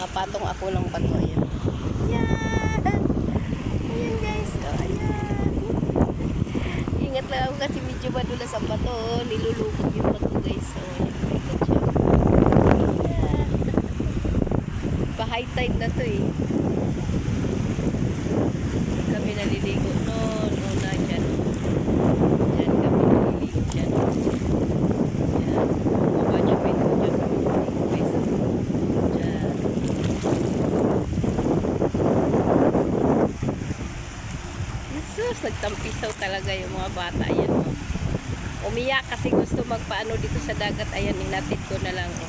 Nakapatong ako ng bato. Ayan. Ayan. Ayan guys. Oh, ayan. Ingat lang ako kasi medyo madulas ang bato. Nilulubog yung bato guys. So, ayan. Ingat siya. Ayan. Pa-high tide na to eh. Kami naliligo noon. Una dyan. Dyan kami naliligo dyan. Ayan. Baba niyo pito dyan. Guys. Dyan. Jesus, nagtampisaw talaga yung mga bata. Ayan o. Umiyak kasi gusto magpaano dito sa dagat. Ayan, inatid ko na lang o.